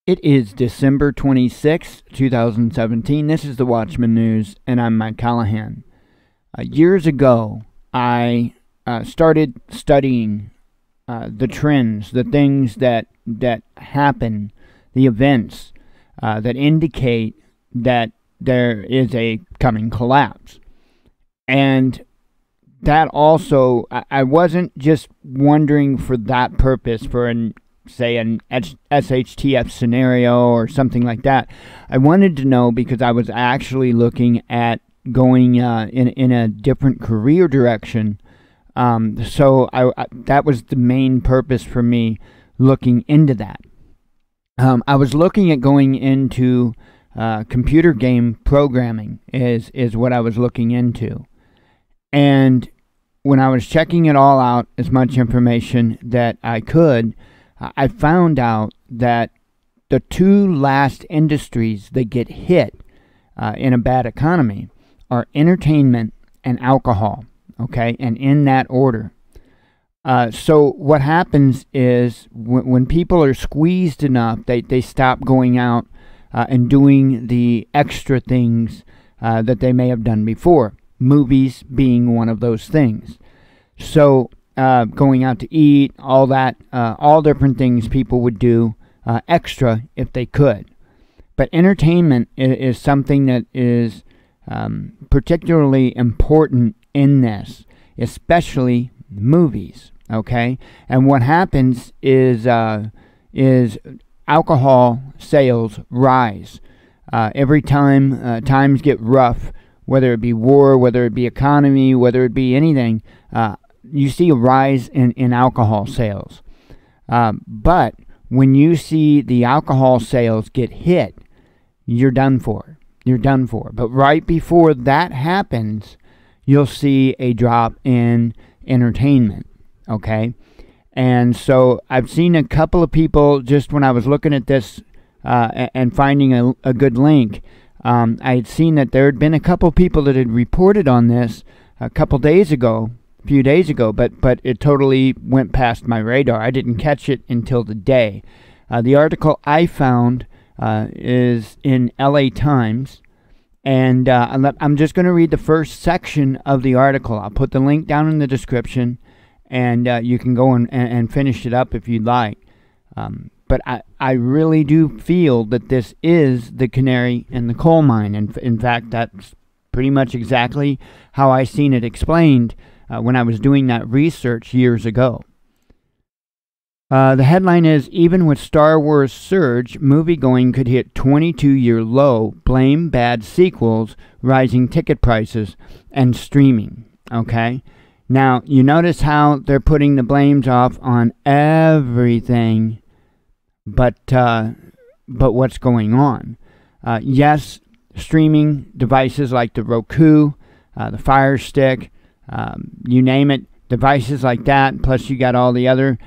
It is December 26th, 2017. This is the Watchman News, and I'm Mike Callahan. Years ago, I started studying the trends, the things that happen, the events that indicate that there is a coming collapse. And that also, I wasn't just wondering for that purpose, for an SHTF scenario or something like that. I wanted to know because I was actually looking at going in a different career direction. So that was the main purpose for me looking into that. I was looking at going into computer game programming is what I was looking into. And when I was checking it all out, as much information that I could, I found out that the two last industries that get hit in a bad economy are entertainment and alcohol, okay, and in that order. So what happens is when people are squeezed enough, they stop going out and doing the extra things that they may have done before, movies being one of those things. So going out to eat, all that, all different things people would do extra if they could. But entertainment is something that is particularly important in this, especially movies, okay? And what happens is alcohol sales rise. Every time times get rough, whether it be war, whether it be economy, whether it be anything, you see a rise in alcohol sales. But when you see the alcohol sales get hit, you're done for. You're done for. But right before that happens, you'll see a drop in entertainment, okay? And so I've seen a couple of people, just when I was looking at this and finding a good link, I had seen that there had been a couple of people that had reported on this a few days ago, but it totally went past my radar. I didn't catch it until today. The article I found is in LA Times, and I'm just going to read the first section of the article. I'll put the link down in the description, and you can go and finish it up if you'd like. But I really do feel that this is the canary in the coal mine. And in fact, that's pretty much exactly how I seen it explained when I was doing that research years ago. The headline is, even with Star Wars surge, moviegoing could hit 22-year low, blame bad sequels, rising ticket prices, and streaming. Okay? Now, you notice how they're putting the blames off on everything but what's going on. Yes, streaming devices like the Roku, the Fire Stick, you name it, devices like that, plus you got all the other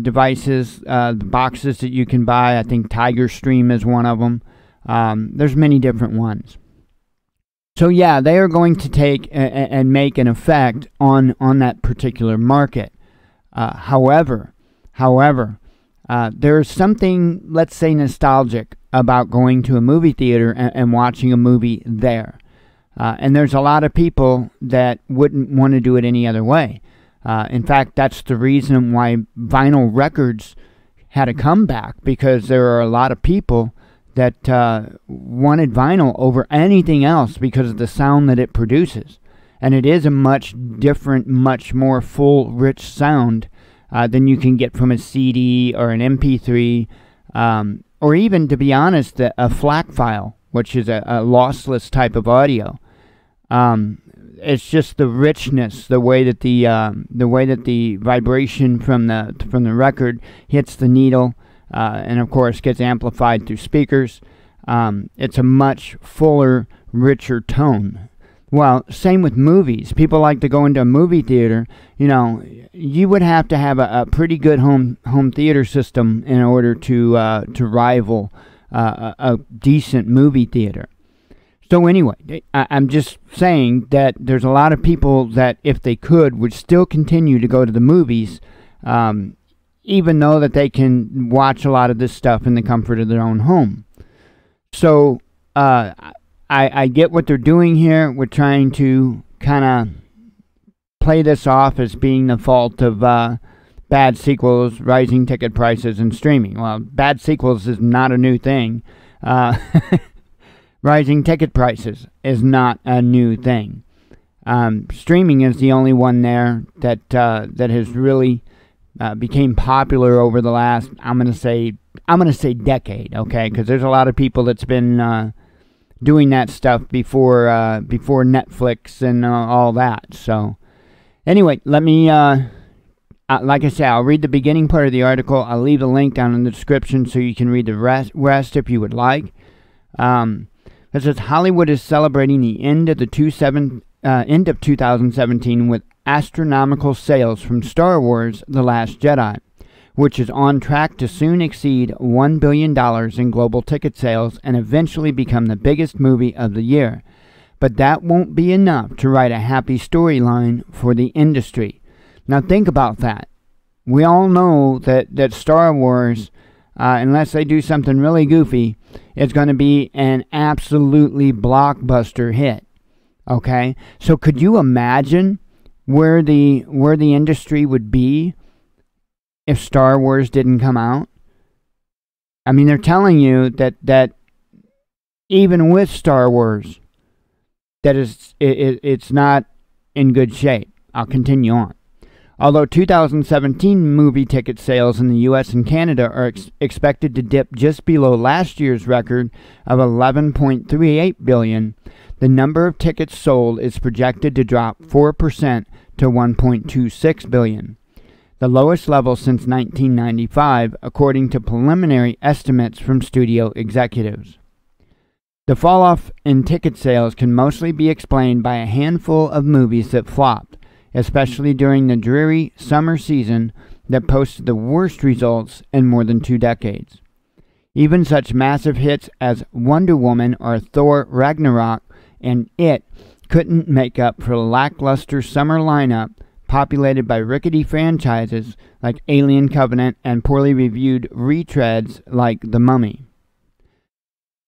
devices, the boxes that you can buy. I think Tiger Stream is one of them. There's many different ones. So yeah, they are going to take and make an effect on that particular market. However, there's something, let's say, nostalgic about going to a movie theater and watching a movie there. And there's a lot of people that wouldn't want to do it any other way. In fact, that's the reason why vinyl records had a comeback, because there are a lot of people that wanted vinyl over anything else because of the sound that it produces. And it is a much different, much more full, rich sound than you can get from a CD or an MP3, or even, to be honest, a FLAC file, which is a lossless type of audio. It's just the richness, the way that the vibration from the record hits the needle, and of course gets amplified through speakers. It's a much fuller, richer tone. Well, same with movies. People like to go into a movie theater. You know, you would have to have a pretty good home theater system in order to rival a decent movie theater. So anyway, I'm just saying that there's a lot of people that, if they could, would still continue to go to the movies, even though that they can watch a lot of this stuff in the comfort of their own home. So I get what they're doing here. We're trying to kind of play this off as being the fault of bad sequels, rising ticket prices, and streaming. Well, bad sequels is not a new thing. Rising ticket prices is not a new thing. Streaming is the only one there that has really became popular over the last, I'm gonna say decade, okay? Because there's a lot of people that's been doing that stuff before Netflix and all that. So anyway, let me like I said, I'll read the beginning part of the article. I'll leave a link down in the description so you can read the rest if you would like. It says Hollywood is celebrating the end of 2017 with astronomical sales from Star Wars: The Last Jedi, which is on track to soon exceed $1 billion in global ticket sales and eventually become the biggest movie of the year. But that won't be enough to write a happy storyline for the industry. Now think about that. We all know that Star Wars, unless they do something really goofy, is going to be an absolutely blockbuster hit. Okay? So could you imagine where the industry would be if Star Wars didn't come out? I mean, they're telling you that even with Star Wars, that it's not in good shape. I'll continue on. Although 2017 movie ticket sales in the U.S. and Canada are expected to dip just below last year's record of 11.38 billion, the number of tickets sold is projected to drop 4% to 1.26 billion, the lowest level since 1995, according to preliminary estimates from studio executives. The falloff in ticket sales can mostly be explained by a handful of movies that flopped, especially during the dreary summer season that posted the worst results in more than 2 decades. Even such massive hits as Wonder Woman or Thor Ragnarok and It couldn't make up for the lackluster summer lineup populated by rickety franchises like Alien Covenant and poorly reviewed retreads like The Mummy.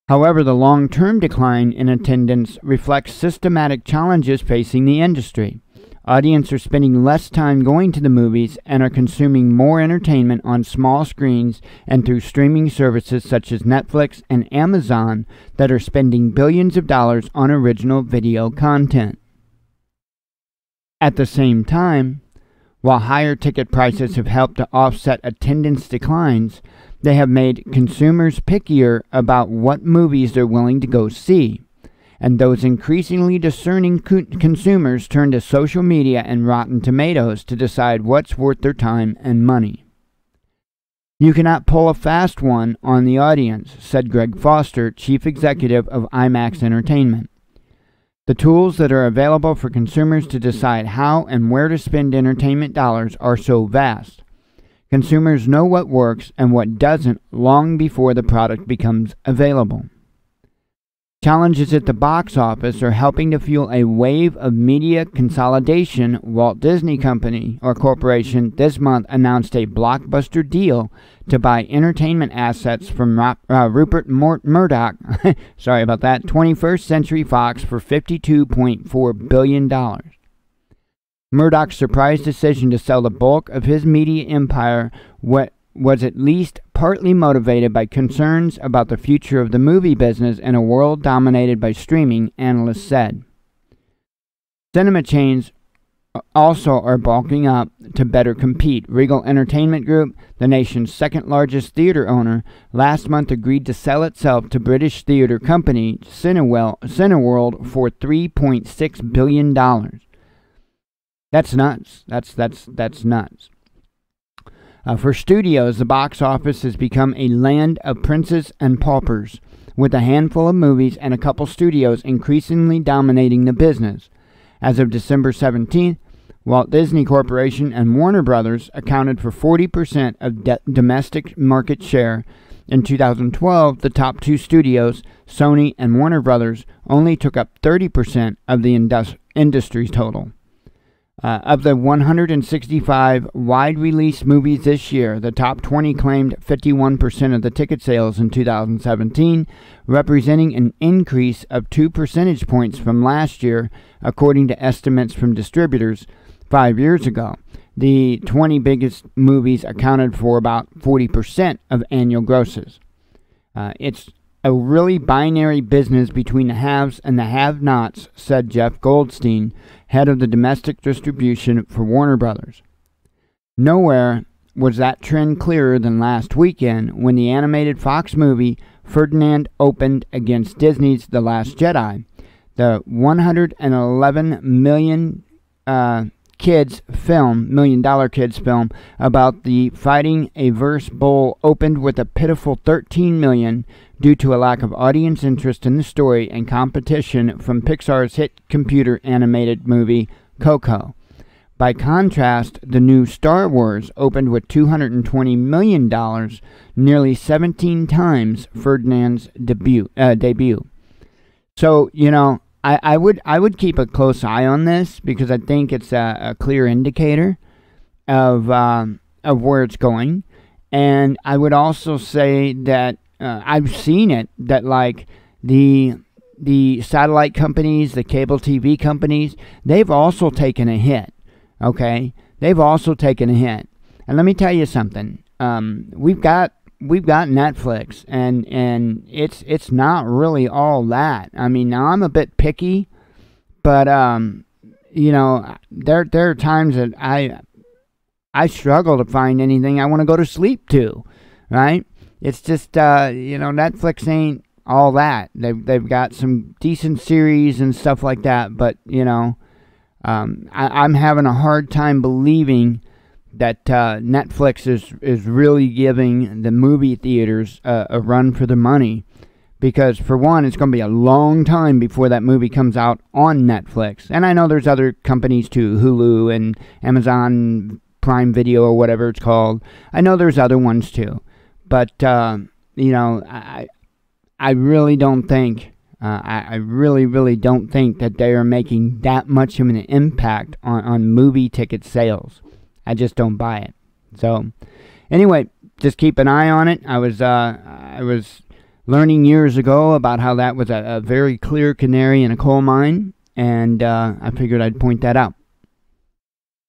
However, the long-term decline in attendance reflects systematic challenges facing the industry. Audiences are spending less time going to the movies and are consuming more entertainment on small screens and through streaming services such as Netflix and Amazon that are spending billions of dollars on original video content. At the same time, while higher ticket prices have helped to offset attendance declines, they have made consumers pickier about what movies they're willing to go see. And those increasingly discerning consumers turn to social media and Rotten Tomatoes to decide what's worth their time and money. You cannot pull a fast one on the audience, said Greg Foster, chief executive of IMAX Entertainment. The tools that are available for consumers to decide how and where to spend entertainment dollars are so vast. Consumers know what works and what doesn't long before the product becomes available. Challenges at the box office are helping to fuel a wave of media consolidation. Walt Disney Company or Corporation this month announced a blockbuster deal to buy entertainment assets from Rupert Murdoch, sorry about that, 21st Century Fox for $52.4 billion. Murdoch's surprise decision to sell the bulk of his media empire was at least partly motivated by concerns about the future of the movie business in a world dominated by streaming, analysts said. Cinema chains also are bulking up to better compete. Regal Entertainment Group, the nation's second largest theater owner, last month agreed to sell itself to British theater company Cineworld for $3.6 billion. That's nuts. That's nuts. For studios, the box office has become a land of princes and paupers, with a handful of movies and a couple studios increasingly dominating the business. As of December 17th, Walt Disney Corporation and Warner Brothers accounted for 40% of domestic market share. In 2012, the top 2 studios, Sony and Warner Brothers, only took up 30% of the industry's total. Of the 165 wide-release movies this year, the top 20 claimed 51% of the ticket sales in 2017, representing an increase of 2 percentage points from last year, according to estimates from distributors 5 years ago. The 20 biggest movies accounted for about 40% of annual grosses. It's a really binary business between the haves and the have-nots, said Jeff Goldstein, head of the domestic distribution for Warner Brothers. Nowhere was that trend clearer than last weekend when the animated Fox movie Ferdinand opened against Disney's The Last Jedi. The $111 million kids film about the Fighting a Verse Bowl opened with a pitiful $13 million due to a lack of audience interest in the story and competition from Pixar's hit computer animated movie Coco. By contrast, the new Star Wars opened with $220 million, nearly 17 times Ferdinand's debut. So, I would keep a close eye on this because I think it's a clear indicator of where it's going, and I would also say that I've seen it that like the satellite companies, the cable TV companies, they've also taken a hit. Okay, they've also taken a hit, and let me tell you something. We've got Netflix, and it's not really all that. I mean, now I'm a bit picky, but there are times that I struggle to find anything I want to go to sleep to, right? It's just Netflix ain't all that. They've got some decent series and stuff like that, but I'm having a hard time believing that Netflix is really giving the movie theaters a run for the money, because for one, it's going to be a long time before that movie comes out on Netflix. And I know there's other companies too, Hulu and Amazon Prime Video or whatever it's called. I know there's other ones too, but I really don't think. I really don't think that they are making that much of an impact on movie ticket sales. I just don't buy it. So, anyway, just keep an eye on it. I was learning years ago about how that was a very clear canary in a coal mine, and I figured I'd point that out.